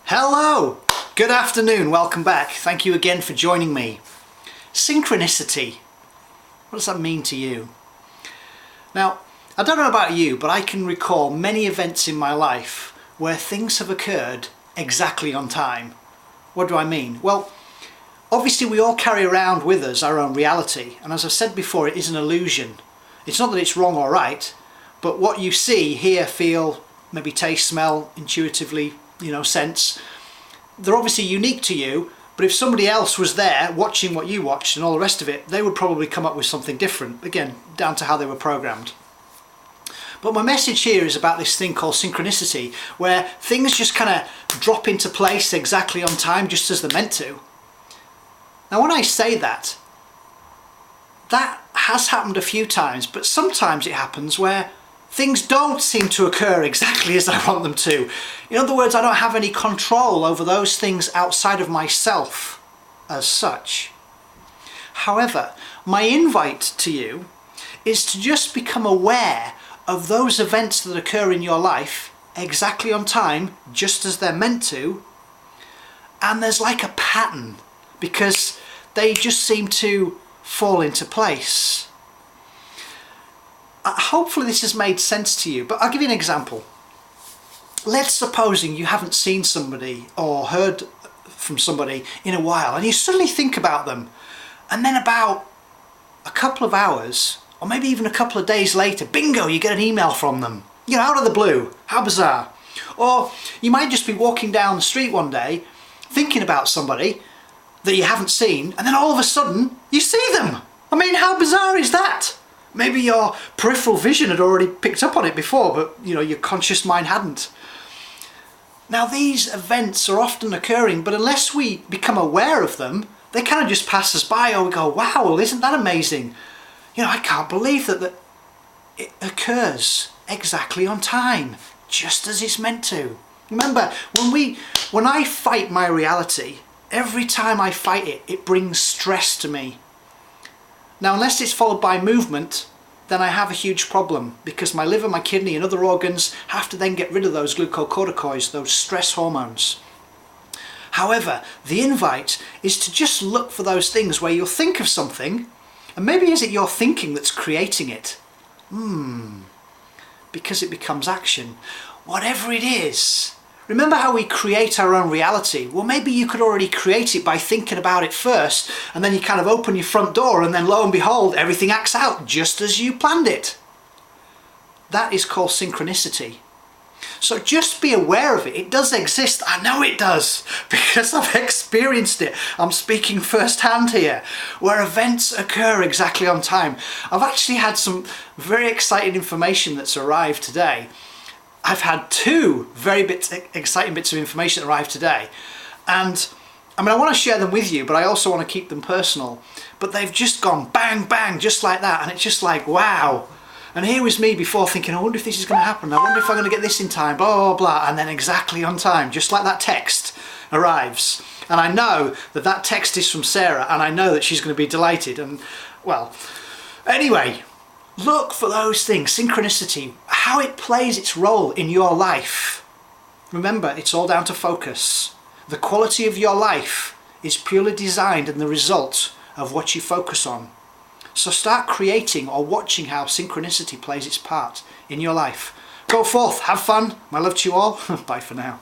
Hello! Good afternoon, welcome back. Thank you again for joining me. Synchronicity. What does that mean to you? Now, I don't know about you, but I can recall many events in my life where things have occurred exactly on time. What do I mean? Well, obviously we all carry around with us our own reality, and as I've said before, it is an illusion. It's not that it's wrong or right, but what you see, hear, feel, maybe taste, smell, intuitively, sense, they're obviously unique to you, but if somebody else was there watching what you watched and all the rest of it, they would probably come up with something different, again, down to how they were programmed. But my message here is about this thing called synchronicity, where things just kind of drop into place exactly on time, just as they're meant to. Now when I say that has happened a few times, but sometimes it happens where things don't seem to occur exactly as I want them to. In other words, I don't have any control over those things outside of myself as such. However, my invite to you is to just become aware of those events that occur in your life exactly on time, just as they're meant to, and there's like a pattern because they just seem to fall into place. Hopefully this has made sense to you, but I'll give you an example. Let's supposing you haven't seen somebody or heard from somebody in a while, and you suddenly think about them, and then about a couple of hours or maybe even a couple of days later, bingo, you get an email from them, out of the blue. How bizarre. Or you might just be walking down the street one day thinking about somebody that you haven't seen, and then all of a sudden you see them. I mean, how bizarre is that? Maybe your peripheral vision had already picked up on it before, but your conscious mind hadn't. Now these events are often occurring, but unless we become aware of them, they kind of just pass us by, or we go, wow, well, isn't that amazing? I can't believe that it occurs exactly on time, just as it's meant to. Remember, when I fight my reality, every time I fight it, it brings stress to me. Now, unless it's followed by movement, then I have a huge problem because my liver, my kidney and other organs have to then get rid of those glucocorticoids, those stress hormones. However, the invite is to just look for those things where you'll think of something, and maybe is it your thinking that's creating it? Because it becomes action. Whatever it is. Remember how we create our own reality? Well, maybe you could already create it by thinking about it first, and then you kind of open your front door, and then lo and behold, everything acts out just as you planned it. That is called synchronicity. So just be aware of it. It does exist. I know it does, because I've experienced it. I'm speaking firsthand here, where events occur exactly on time. I've actually had some very exciting information that's arrived today. I've had two very exciting bits of information that arrived today, and I want to share them with you, but I also want to keep them personal. But they've just gone bang, bang, just like that, and it's just like, wow. And here was me before thinking, I wonder if this is going to happen, I wonder if I'm going to get this in time, blah, blah, blah, and then exactly on time, just like that text arrives. And I know that that text is from Sarah, and I know that she's going to be delighted, and, well, anyway. Look for those things, synchronicity, how it plays its role in your life. Remember, it's all down to focus. The quality of your life is purely designed in the result of what you focus on. So start creating or watching how synchronicity plays its part in your life. Go forth, have fun. My love to you all. Bye for now.